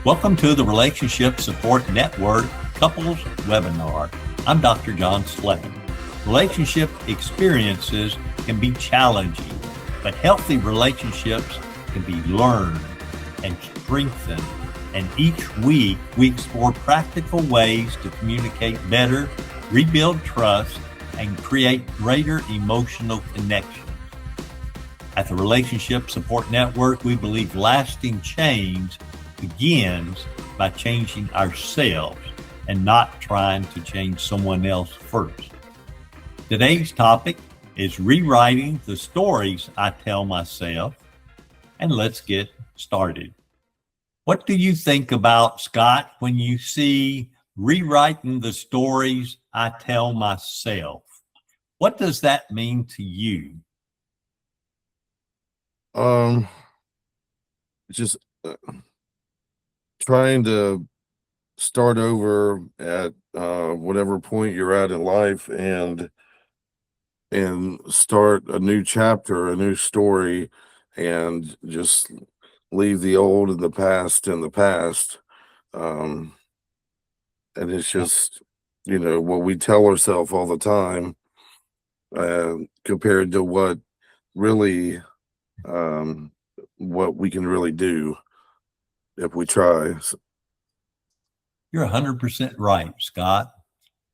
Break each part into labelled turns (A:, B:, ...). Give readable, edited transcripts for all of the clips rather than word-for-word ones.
A: Welcome to the Relationship Support Network Couples Webinar. I'm Dr. John Slay. Relationship experiences can be challenging, but healthy relationships can be learned and strengthened. And each week, we explore practical ways to communicate better, rebuild trust, and create greater emotional connection. At the Relationship Support Network, we believe lasting change begins by changing ourselves and not trying to change someone else first. Today's topic is rewriting the stories I tell myself, and let's get started. What do you think about, Scott, when you see rewriting the stories I tell myself? What does that mean to you?
B: Just trying to start over at whatever point you're at in life and start a new chapter, a new story, and just leave the old and the past in the past. And it's just, what we tell ourselves all the time, compared to what really, what we can really do if we try.
A: You're 100% right, Scott.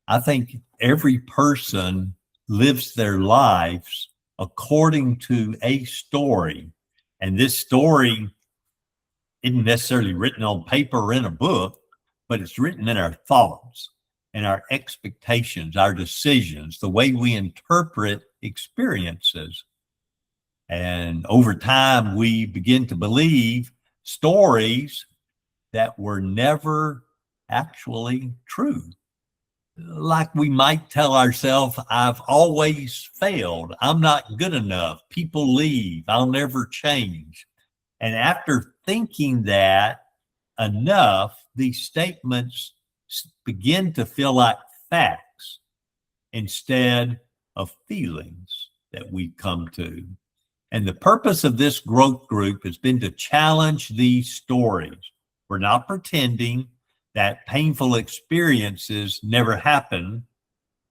A: I think every person lives their lives according to a story. And this story isn't necessarily written on paper or in a book, but it's written in our thoughts and our expectations, our decisions, the way we interpret experiences. And over time, we begin to believe stories that were never actually true. Like we might tell ourselves, I've always failed. I'm not good enough. People leave. I'll never change. And after thinking that enough, these statements begin to feel like facts instead of feelings that we come to. And the purpose of this growth group has been to challenge these stories. We're not pretending that painful experiences never happen.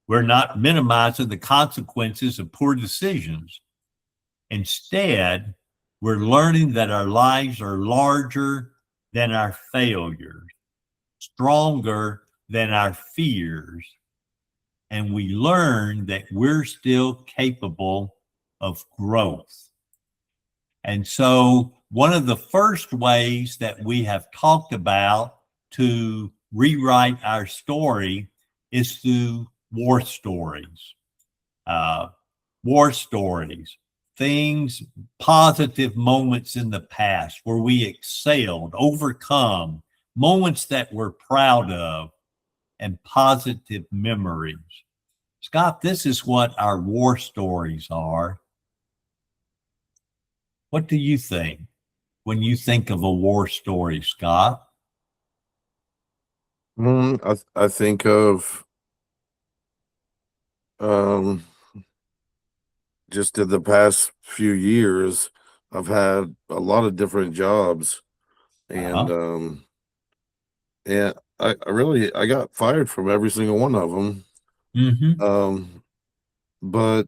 A: We're not minimizing the consequences of poor decisions. Instead, we're learning that our lives are larger than our failures, stronger than our fears, and we learn that we're still capable of growth. And so one of the first ways that we have talked about to rewrite our story is through war stories. War stories, things, positive moments in the past where we excelled, overcome, moments that we're proud of, and positive memories. Scott, this is what our war stories are. What do you think when you think of a war story, Scott?
B: I think of just in the past few years, I've had a lot of different jobs, and and I got fired from every single one of them. But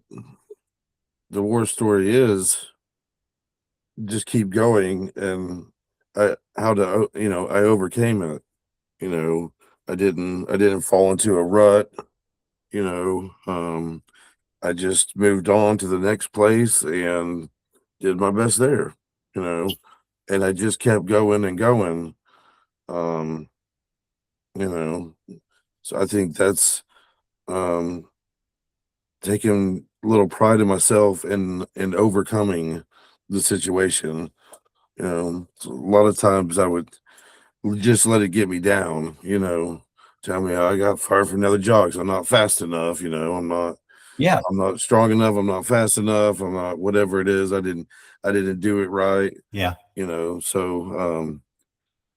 B: the war story is just keep going, and I overcame it. I didn't fall into a rut. I just moved on to the next place and did my best there, and I just kept going and going. Um, so I think that's taking a little pride in myself and overcoming the situation. So a lot of times I would just let it get me down, tell me I got fired from another job because I'm not fast enough, I'm not strong enough, I'm not fast enough, I'm not whatever it is, I didn't do it right.
A: Yeah.
B: So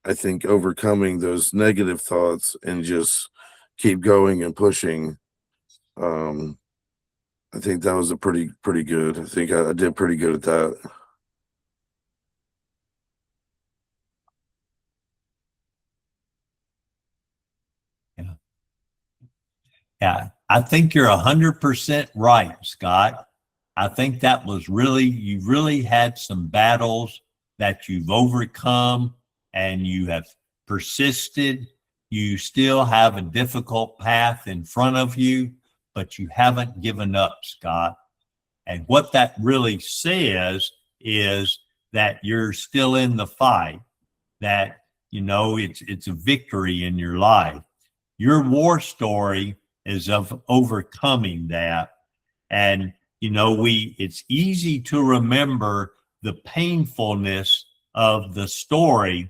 B: I think overcoming those negative thoughts and just keep going and pushing, I think that was a pretty good. I think I did pretty good at that.
A: Yeah, I think you're 100% right, Scott. I think that was really, you really had some battles that you've overcome and you have persisted. You still have a difficult path in front of you, but you haven't given up, Scott. And what that really says is that you're still in the fight, that, it's a victory in your life. Your war story is of overcoming that. And, it's easy to remember the painfulness of the story,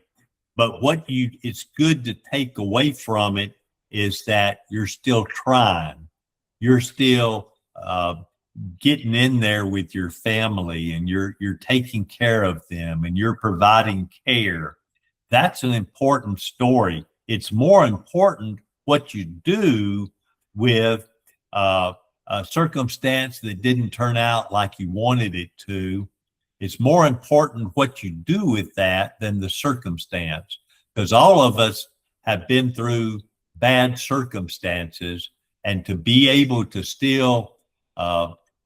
A: but it's good to take away from it is that you're still trying. You're still getting in there with your family, and you're taking care of them, and you're providing care. That's an important story. It's more important what you do with a circumstance that didn't turn out like you wanted it to. It's more important what you do with that than the circumstance, because all of us have been through bad circumstances, and to be able to still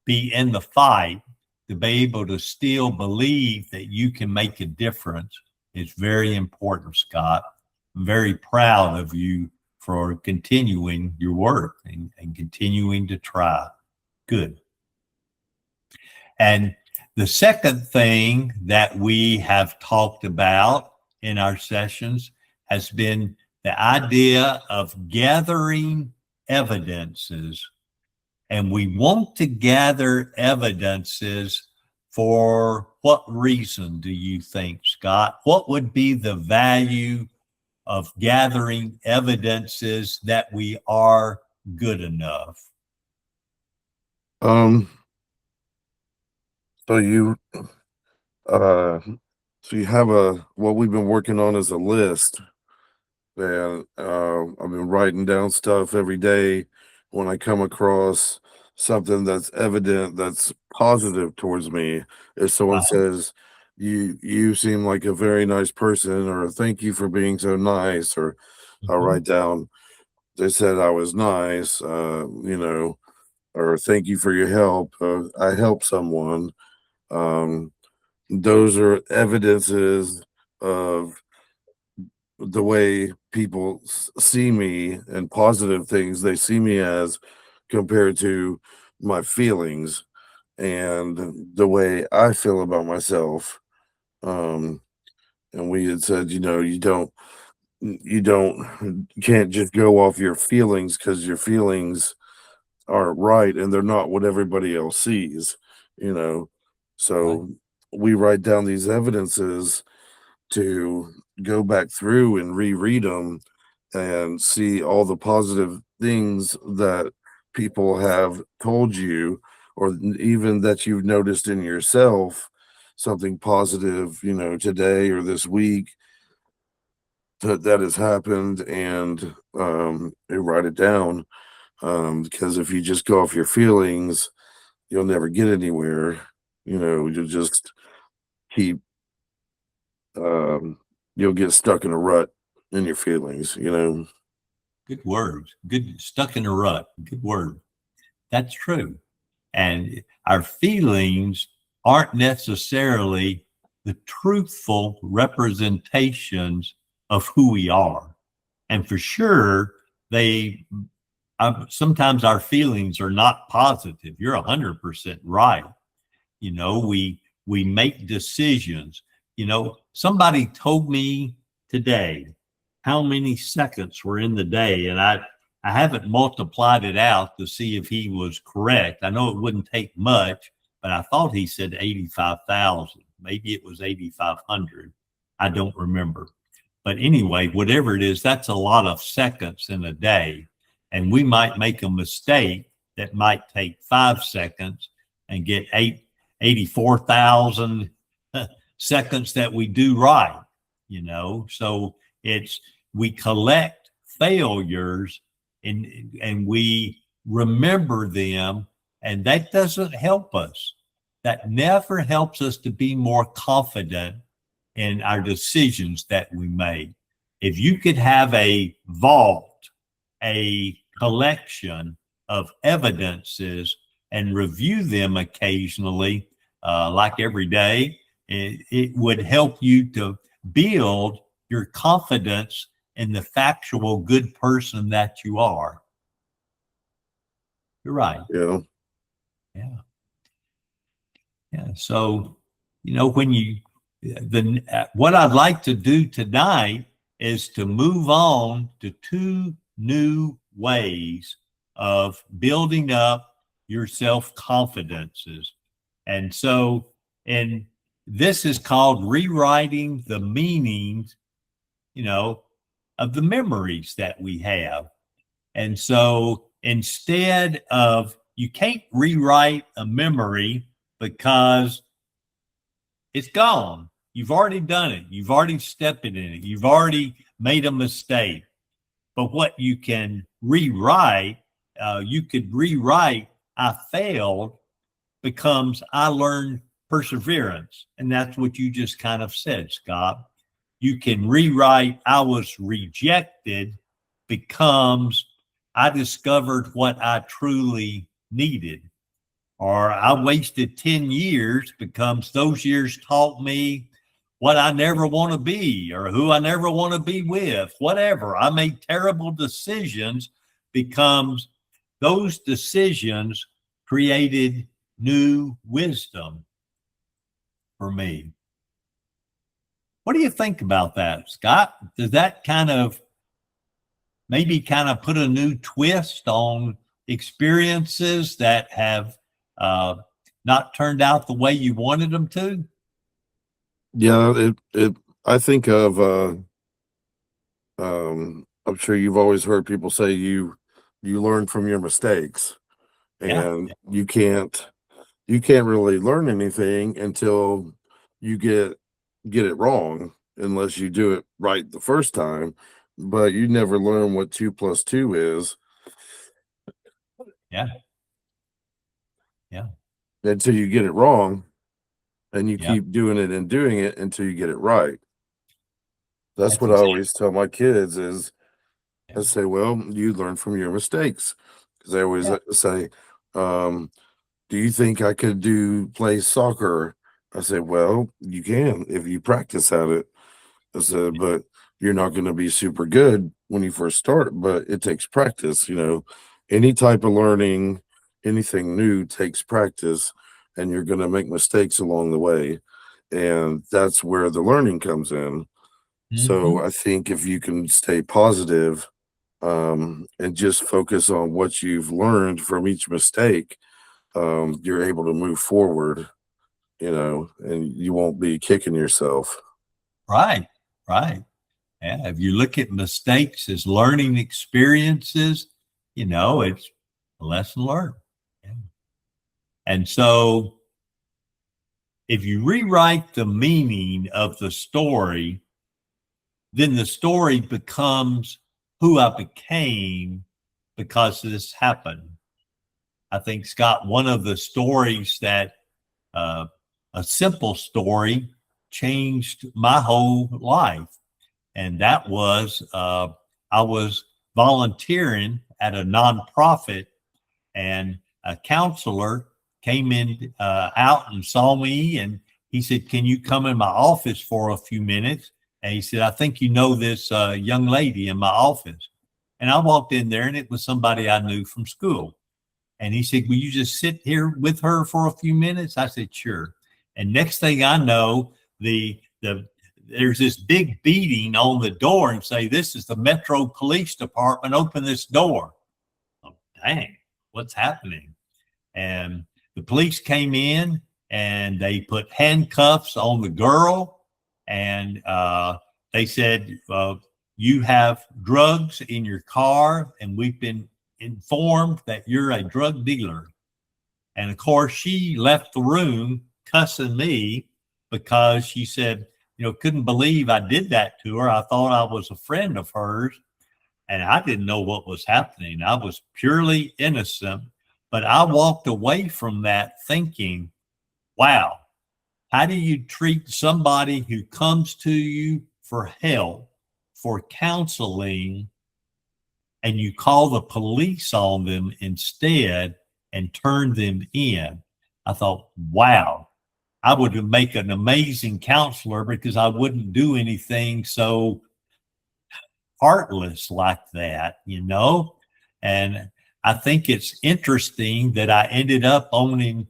A: be in the fight, to be able to still believe that you can make a difference is very important, Scott. I'm very proud of you for continuing your work and continuing to try. Good. And the second thing that we have talked about in our sessions has been the idea of gathering evidences. And we want to gather evidences for what reason do you think, Scott? What would be the value of gathering evidences that we are good enough?
B: Um, so you uh so you have what we've been working on is a list, and I've been writing down stuff every day when I come across something that's evident, that's positive towards me. If someone says, you seem like a very nice person, or thank you for being so nice, or I'll write down, they said I was nice, or thank you for your help. I helped someone. Um, those are evidences of the way people see me, and positive things they see me as, compared to my feelings and the way I feel about myself. Um, and we had said, you can't just go off your feelings, because your feelings aren't right and they're not what everybody else sees, you know.
A: Right.
B: So we write down these evidences to go back through and reread them and see all the positive things that people have told you, or even that you've noticed in yourself, something positive, today or this week that has happened. And you write it down, because if you just go off your feelings, you'll never get anywhere. You'll just keep you'll get stuck in a rut in your feelings.
A: Good words. Good. Stuck in a rut. Good word. That's true. And our feelings aren't necessarily the truthful representations of who we are. And for sure, sometimes our feelings are not positive. You're 100% right. We make decisions. Somebody told me today how many seconds were in the day, and I haven't multiplied it out to see if he was correct. I know it wouldn't take much, but I thought he said 85,000. Maybe it was 8,500. I don't remember. But anyway, whatever it is, that's a lot of seconds in a day. And we might make a mistake that might take 5 seconds and get 84,000 seconds that we do right, So we collect failures, and we remember them, and that doesn't help us. That never helps us to be more confident in our decisions that we make. If you could have a vault, a collection of evidences and review them occasionally, like every day, it would help you to build your confidence in the factual good person that you are. You're right.
B: Yeah.
A: Yeah. Yeah. So, when what I'd like to do tonight is to move on to two new ways of building up your self-confidences. And so, and this is called rewriting the meanings, of the memories that we have. And so instead of, you can't rewrite a memory because it's gone. You've already done it. You've already stepped in it. You've already made a mistake. But what you can rewrite, you could rewrite, I failed, becomes I learned perseverance. And that's what you just kind of said, Scott. You can rewrite, I was rejected, becomes I discovered what I truly needed. Or I wasted 10 years, becomes those years taught me what I never want to be or who I never want to be with, whatever. I made terrible decisions, becomes those decisions created new wisdom for me. What do you think about that, Scott? Does that maybe put a new twist on experiences that have not turned out the way you wanted them to?
B: Yeah, I think of I'm sure you've always heard people say you learn from your mistakes,
A: Yeah.
B: and you can't really learn anything until you get it wrong, unless you do it right the first time. But you never learn what 2 plus 2 is
A: Yeah. Yeah.
B: until you get it wrong, and you
A: Yeah.
B: keep doing it and doing it until you get it right. That's
A: That's
B: what I
A: exactly.
B: always tell my kids is I
A: Yeah.
B: say, well, you learn from your mistakes. Because I always
A: Yeah.
B: say, do you think I could play soccer? I said, well, you can if you practice at it. I said, but you're not going to be super good when you first start, but it takes practice. Any type of learning, anything new takes practice, and you're going to make mistakes along the way. And that's where the learning comes in. So
A: Mhm.
B: I think if you can stay positive, and just focus on what you've learned from each mistake, you're able to move forward, and you won't be kicking yourself.
A: Right. Right. Yeah. If you look at mistakes as learning experiences, it's a lesson learned. Yeah. And so if you rewrite the meaning of the story, then the story becomes who I became because this happened. I think, Scott, one of the stories that uh, a simple story changed my whole life. And that was I was volunteering at a nonprofit, and a counselor came in out and saw me, and he said, "Can you come in my office for a few minutes?" And he said, "I think you know this young lady in my office." And I walked in there, and it was somebody I knew from school. And he said, "Will you just sit here with her for a few minutes?" I said, "Sure." And next thing I know, the there's this big beating on the door and say, "This is the Metro Police Department. Open this door." Oh, dang, what's happening? And the police came in and they put handcuffs on the girl, and they said, "You have drugs in your car, and we've been informed that you're a drug dealer." And of course, she left the room cussing me because she said, couldn't believe I did that to her. I thought I was a friend of hers, and I didn't know what was happening. I was purely innocent, but I walked away from that thinking, wow, how do you treat somebody who comes to you for help, for counseling, and you call the police on them instead and turn them in. I thought, wow, I would make an amazing counselor because I wouldn't do anything so heartless like that, you know? And I think it's interesting that I ended up owning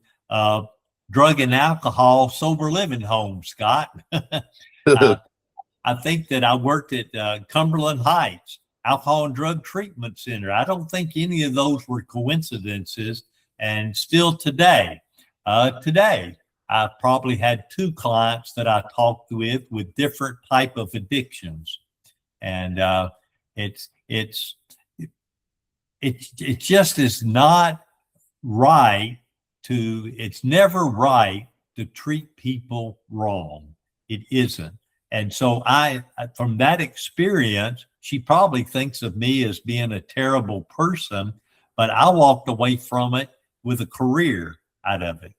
A: drug and alcohol sober living homes, Scott. uh, I think that I worked at Cumberland Heights Alcohol and Drug Treatment Center. I don't think any of those were coincidences. And still today, I probably had 2 clients that I talked with different type of addictions, and it's it's it just is not right to. It's never right to treat people wrong. It isn't. And so from that experience, she probably thinks of me as being a terrible person, but I walked away from it with a career out of it.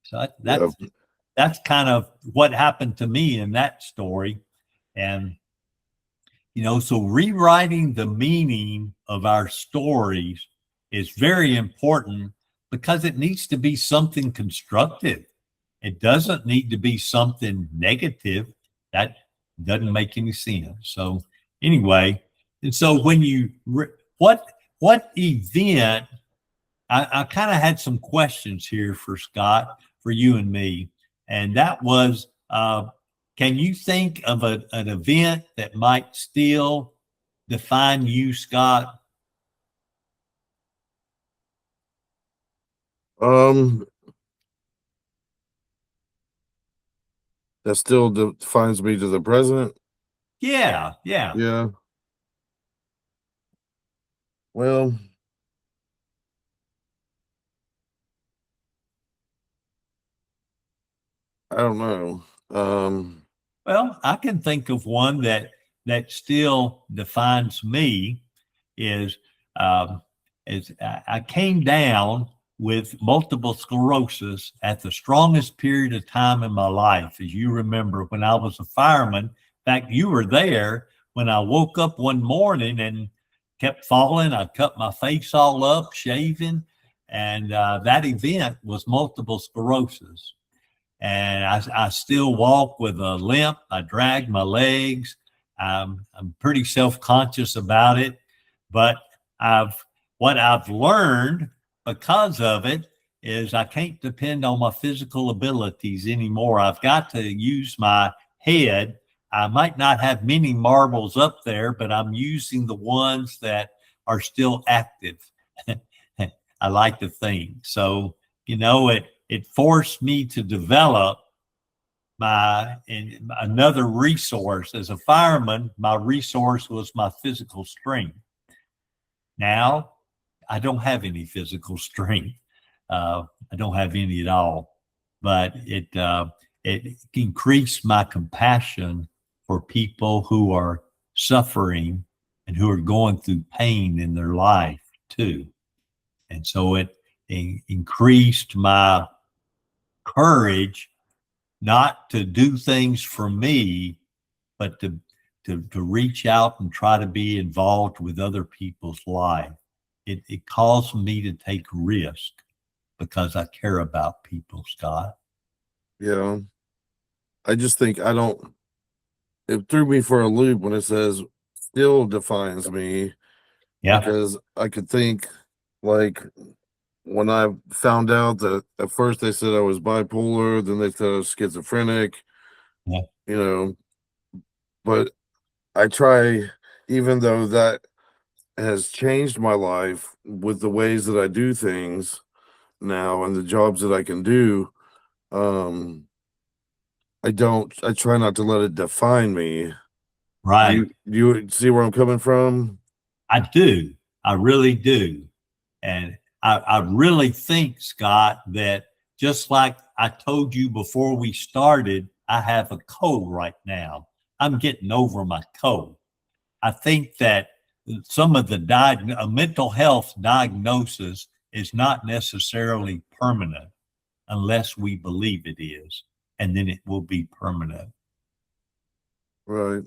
A: So that's kind of what happened to me in that story. And, so rewriting the meaning of our stories is very important because it needs to be something constructive. It doesn't need to be something negative. That doesn't make any sense. So anyway, and so when what event, I kind of had some questions here for Scott, for you and me, and that was, can you think of an event that might still define you, Scott?
B: That still defines me to the present.
A: Yeah.
B: Yeah. Well, I don't know.
A: Well, I can think of one that still defines me is um, I came down with multiple sclerosis at the strongest period of time in my life. As you remember, when I was a fireman, in fact, you were there when I woke up one morning and kept falling. I cut my face all up, shaving, and that event was multiple sclerosis. And I still walk with a limp. I drag my legs. I'm pretty self-conscious about it, but what I've learned because of it is I can't depend on my physical abilities anymore. I've got to use my head. I might not have many marbles up there, but I'm using the ones that are still active. I like to think. So, it forced me to develop another resource. As a fireman, my resource was my physical strength. Now I don't have any physical strength. I don't have any at all, but it increased my compassion for people who are suffering and who are going through pain in their life too. And so it increased my courage not to do things for me, but to reach out and try to be involved with other people's life. It caused me to take risk because I care about people, Scott.
B: yeah. I just think it threw me for a loop when it says still defines me,
A: Yeah.
B: because I could think, like, when I found out that at first they said I was bipolar, then they said I was schizophrenic,
A: Yeah.
B: But I try, even though that has changed my life with the ways that I do things now and the jobs that I can do, um, I try not to let it define me.
A: Right.
B: You see where I'm coming from?
A: I do. I really do. And I really think, Scott, that just like I told you before we started, I have a cold right now. I'm getting over my cold. I think that some of the mental health diagnosis is not necessarily permanent unless we believe it is, and then it will be permanent.
B: Right.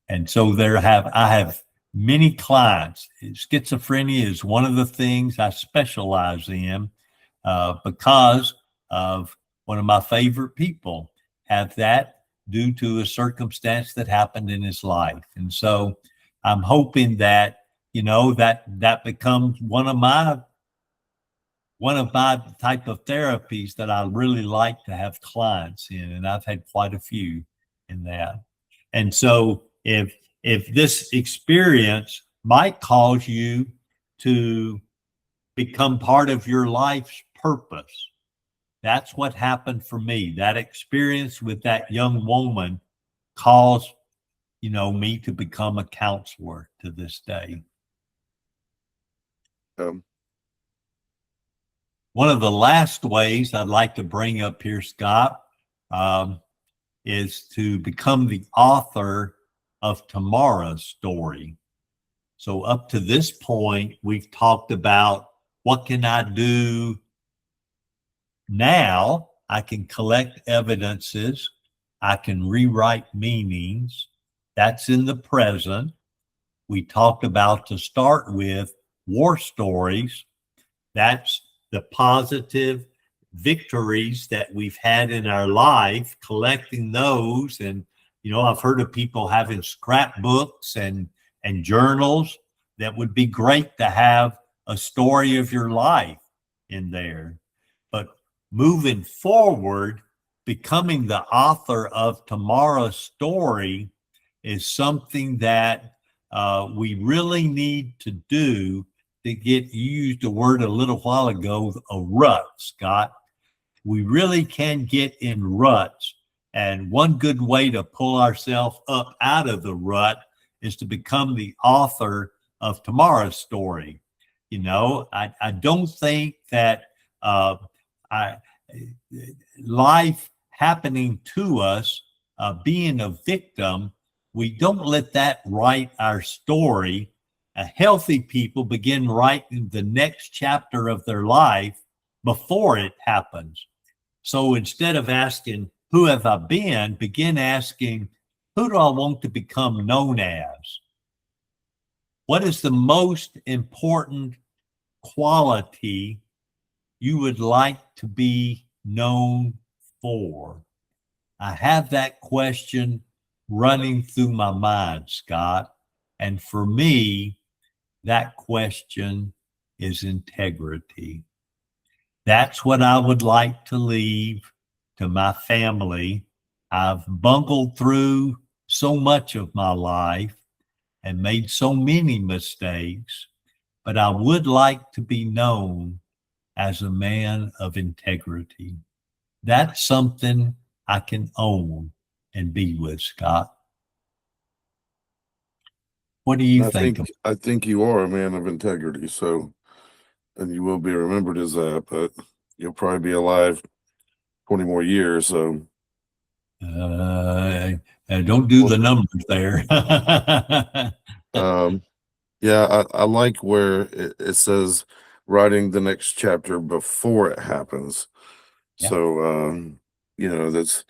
A: And so I have many clients. Schizophrenia is one of the things I specialize in because of one of my favorite people have that due to a circumstance that happened in his life. And so I'm hoping that, that becomes one of my type of therapies that I really like to have clients in. And I've had quite a few in that. And so if this experience might cause you to become part of your life's purpose, that's what happened for me. That experience with that young woman caused, me to become a counselor to this day.
B: Um,
A: One of the last ways I'd like to bring up here, Scott, is to become the author of tomorrow's story. So up to this point, we've talked about what can I do now? I can collect evidences. I can rewrite meanings. That's in the present. We talked about, to start with, war stories. That's the positive victories that we've had in our life, collecting those. And, I've heard of people having scrapbooks and journals. That would be great to have a story of your life in there. But moving forward, becoming the author of tomorrow's story is something that we really need to do to get, you used the word a little while ago, a rut, Scott. We really can get in ruts. And one good way to pull ourselves up out of the rut is to become the author of tomorrow's story. I don't think that life happening to us, being a victim, we don't let that write our story. Healthy people begin writing the next chapter of their life before it happens. So instead of asking, who have I been, begin asking, who do I want to become known as? What is the most important quality you would like to be known for? I have that question running through my mind, Scott. And for me, that question is integrity. That's what I would like to leave to my family. I've bungled through so much of my life and made so many mistakes, but I would like to be known as a man of integrity. That's something I can own and be with, Scott. What do you think?
B: I think you are a man of integrity. So, and you will be remembered as that, but you'll probably be alive 20 more years. So,
A: Don't do the numbers there.
B: yeah, I like where it says writing the next chapter before it happens.
A: Yeah.
B: So, that's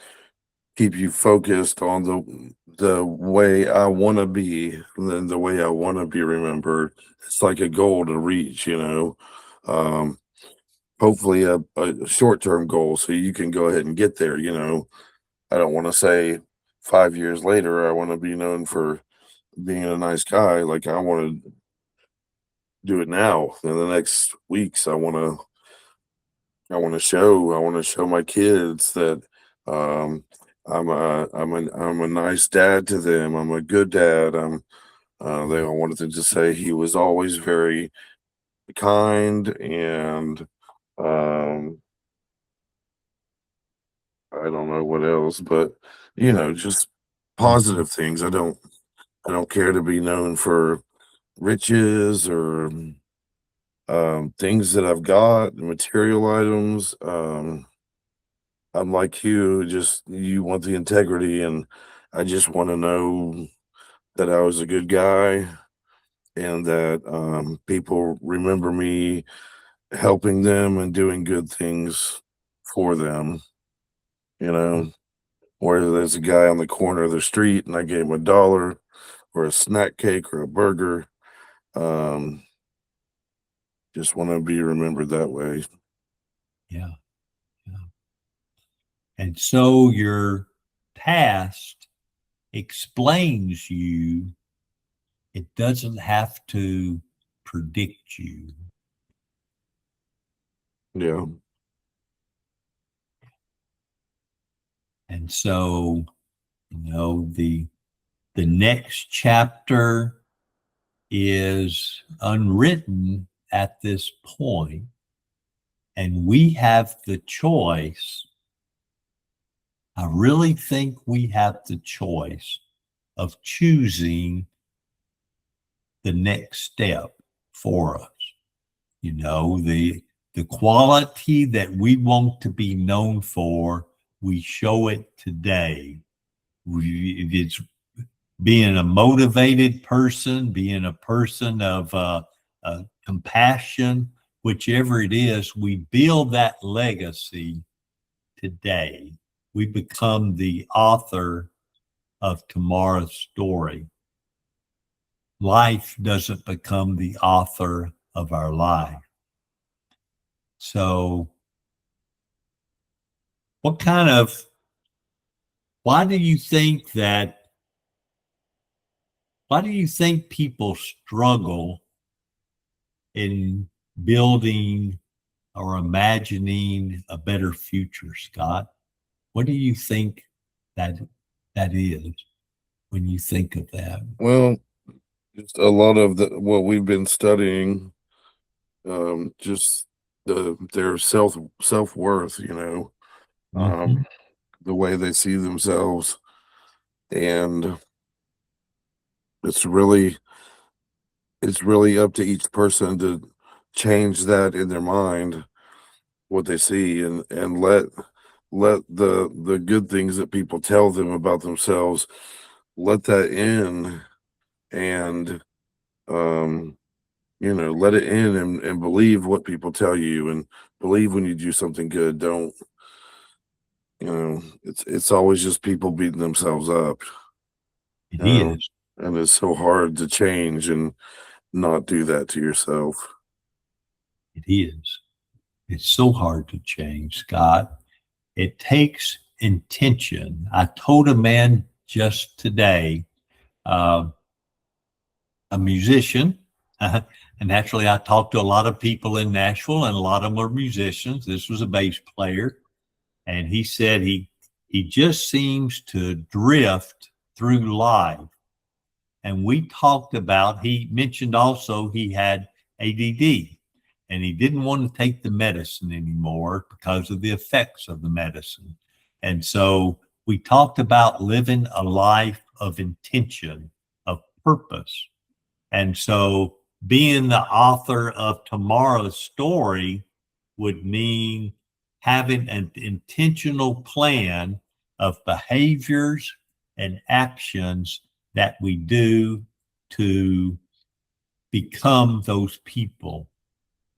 B: keep you focused on the way I want to be, and the way I want to be remembered. It's like a goal to reach, hopefully a short-term goal so you can go ahead and get there. I don't want to say 5 years later I want to be known for being a nice guy. Like, I want to do it now. In the next weeks, I want to show my kids that I'm a nice dad to them. I'm a good dad. They all wanted to just say he was always very kind, and I don't know what else, but just positive things. I don't care to be known for riches or things that I've got, material items. I'm like you, just you want the integrity, and I just want to know that I was a good guy, and that people remember me helping them and doing good things for them. Whether there's a guy on the corner of the street and I gave him $1, or a snack cake or a burger. Just want to be remembered that way.
A: Yeah. Yeah. And so your past explains you. It doesn't have to predict you.
B: Yeah.
A: And so, the next chapter is unwritten at this point, and we have the choice. I really think we have the choice of choosing the next step for us. The quality that we want to be known for, we show it today. If it's being a motivated person, being a person of compassion, whichever it is, we build that legacy today. We become the author of tomorrow's story. Life doesn't become the author of our life. So, why do you think people struggle in building or imagining a better future, Scott? What do you think that is when you think of that?
B: Well, just a lot of what we've been studying, just their self-worth,
A: Mhm.
B: the way they see themselves. And it's really up to each person to change that in their mind, what they see, and let the good things that people tell them about themselves, let that in, and let it in, and believe what people tell you, and believe when you do something good. Don't, it's always just people beating themselves up.
A: It
B: uh,
A: is.
B: and it's so hard to change and not do that to yourself.
A: It is. It's so hard to change, Scott. It takes intention. I told a man just today, uh, a musician, and naturally, I talked to a lot of people in Nashville, and a lot of them are musicians. This was a bass player, and he said he just seems to drift through life. And we talked about, he mentioned also he had ADD, and he didn't want to take the medicine anymore because of the effects of the medicine. And so we talked about living a life of intention, of purpose. And so being the author of tomorrow's story would mean having an intentional plan of behaviors and actions that we do to become those people.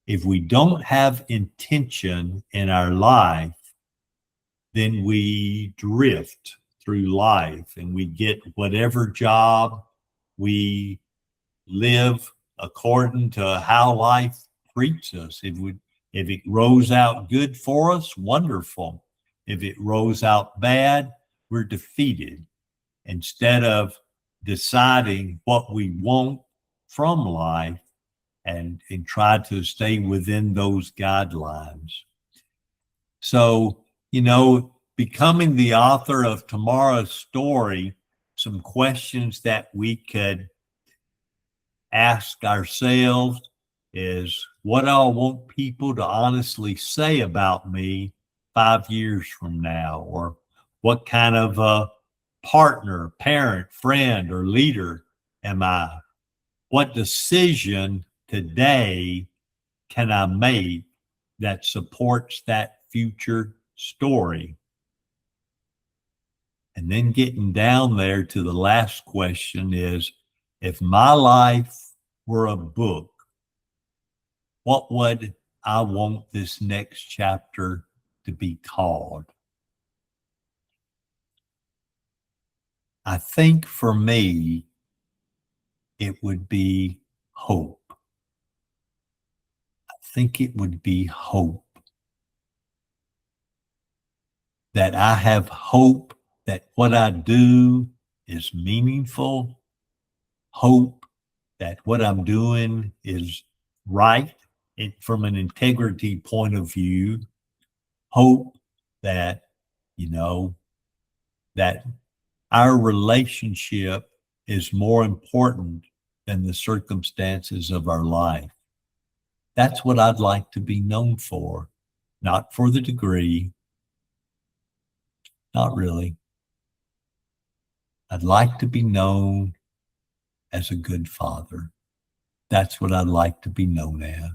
A: If we don't have intention in our life, then we drift through life and we get whatever job, we live according to how life treats us. If it rolls out good for us, wonderful. If it rolls out bad, we're defeated. Instead of deciding what we want from life and try to stay within those guidelines. So, becoming the author of tomorrow's story, some questions that we could ask ourselves is, what do I want people to honestly say about me 5 years from now? Or what kind of a partner, parent, friend, or leader am I? What decision today can I make that supports that future story? And then getting down there to the last question is, if my life were a book, what would I want this next chapter to be called? I think for me, it would be hope. I think it would be hope. That I have hope that what I do is meaningful, hope that what I'm doing is right from an integrity point of view, hope that, that our relationship is more important than the circumstances of our life. That's what I'd like to be known for, not for the degree, not really. I'd like to be known as a good father. That's what I'd like to be known as.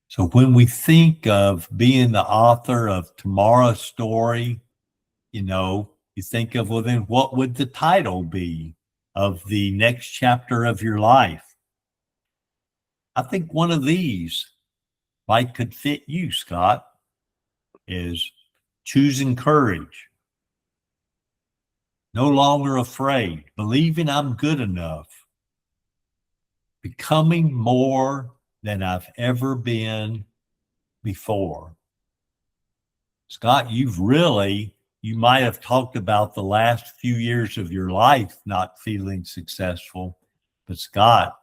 A: So when we think of being the author of tomorrow's story, you think of, well, then what would the title be of the next chapter of your life? I think one of these could fit you, Scott, is choosing courage. No longer afraid, believing I'm good enough, becoming more than I've ever been before. Scott, you might have talked about the last few years of your life not feeling successful, but Scott,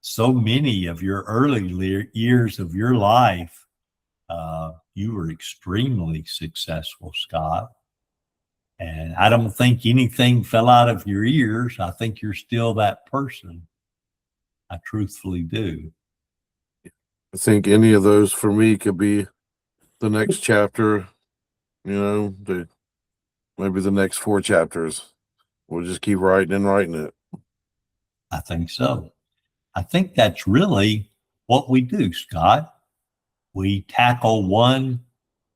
A: so many of your early years of your life, you were extremely successful, Scott. And I don't think anything fell out of your ears. I think you're still that person. I truthfully do.
B: I think any of those for me could be the next chapter, maybe the next 4 chapters. We'll just keep writing and writing it.
A: I think so. I think that's really what we do, Scott. We tackle one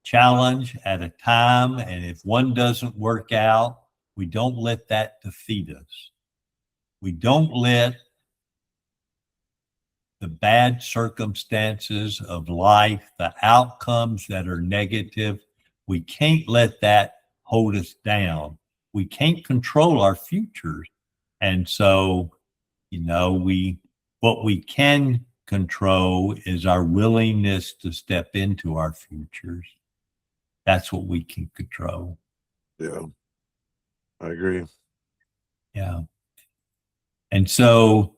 A: challenge at a time, and if one doesn't work out, we don't let that defeat us. We don't let the bad circumstances of life, the outcomes that are negative, we can't let that hold us down. We can't control our futures. And so, what we can control is our willingness to step into our futures. That's what we can control.
B: Yeah, I agree.
A: Yeah. And so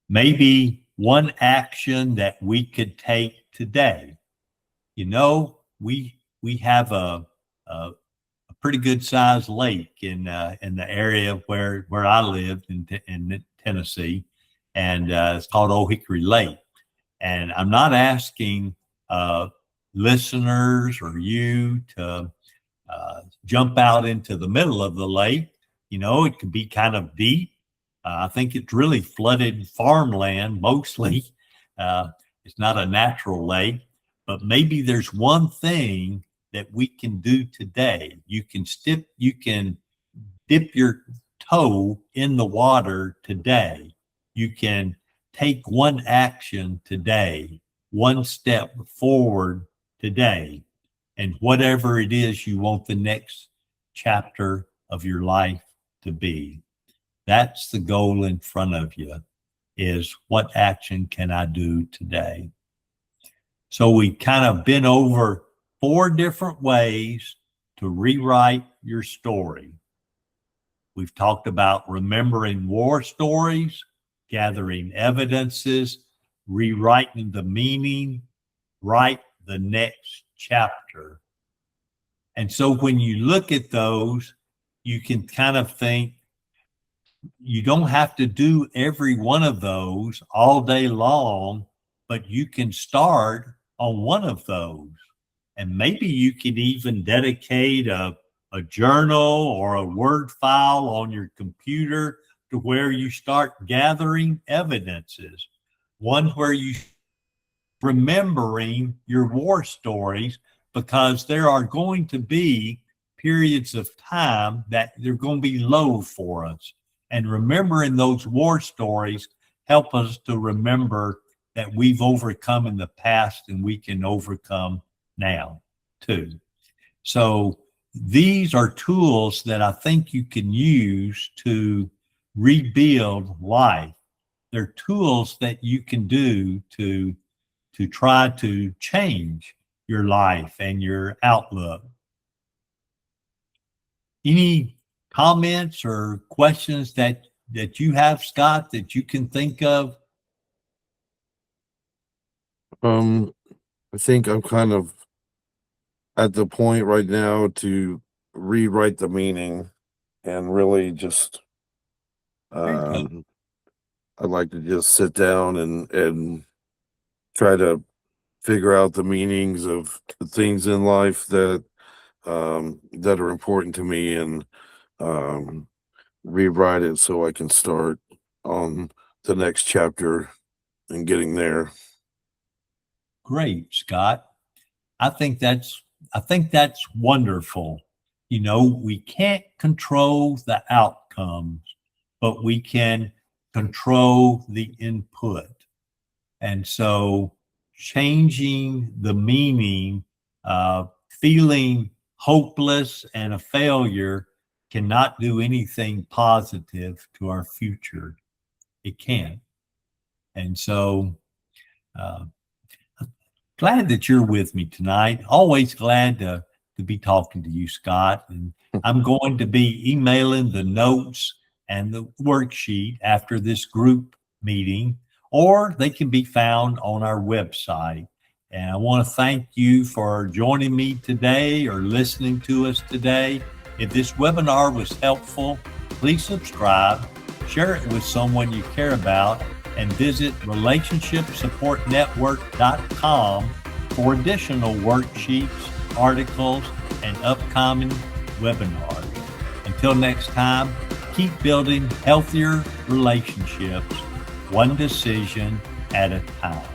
A: maybe one action that we could take today, we have a pretty good sized lake in the area where I lived in Tennessee, and it's called Old Hickory Lake. And I'm not asking listeners or you to jump out into the middle of the lake. It could be kind of deep. I think it's really flooded farmland mostly. It's not a natural lake, but maybe there's one thing that we can do today. You can dip your toe in the water today. You can take one action today, one step forward today, and whatever it is you want the next chapter of your life to be. That's the goal in front of you, is what action can I do today? So we kind of been over 4 different ways to rewrite your story. We've talked about remembering war stories, gathering evidences, rewriting the meaning, write the next chapter. And so when you look at those, you can kind of think, you don't have to do every one of those all day long, but you can start on one of those. And maybe you can even dedicate a journal or a Word file on your computer to where you start gathering evidences. One where you remembering your war stories, because there are going to be periods of time that they're going to be low for us. And remembering those war stories help us to remember that we've overcome in the past and we can overcome now too. So these are tools that I think you can use to rebuild life. They're tools that you can do to try to change your life and your outlook. Any comments or questions that you have, Scott, that you can think of?
B: I think I'm kind of at the point right now to rewrite the meaning and really just
A: Very good.
B: I'd like to just sit down and try to figure out the meanings of the things in life that are important to me, and um rewrite it so I can start on the next chapter and getting there.
A: Great, Scott. I think that's wonderful. You know, we can't control the outcomes, but we can control the input. And so changing the meaning, feeling hopeless and a failure cannot do anything positive to our future. It can't. And so uh, glad that you're with me tonight. Always glad to be talking to you, Scott. And I'm going to be emailing the notes and the worksheet after this group meeting, or they can be found on our website. And I want to thank you for joining me today or listening to us today. If this webinar was helpful, please subscribe, share it with someone you care about, and visit relationshipsupportnetwork.com for additional worksheets, articles, and upcoming webinars. Until next time, keep building healthier relationships, one decision at a time.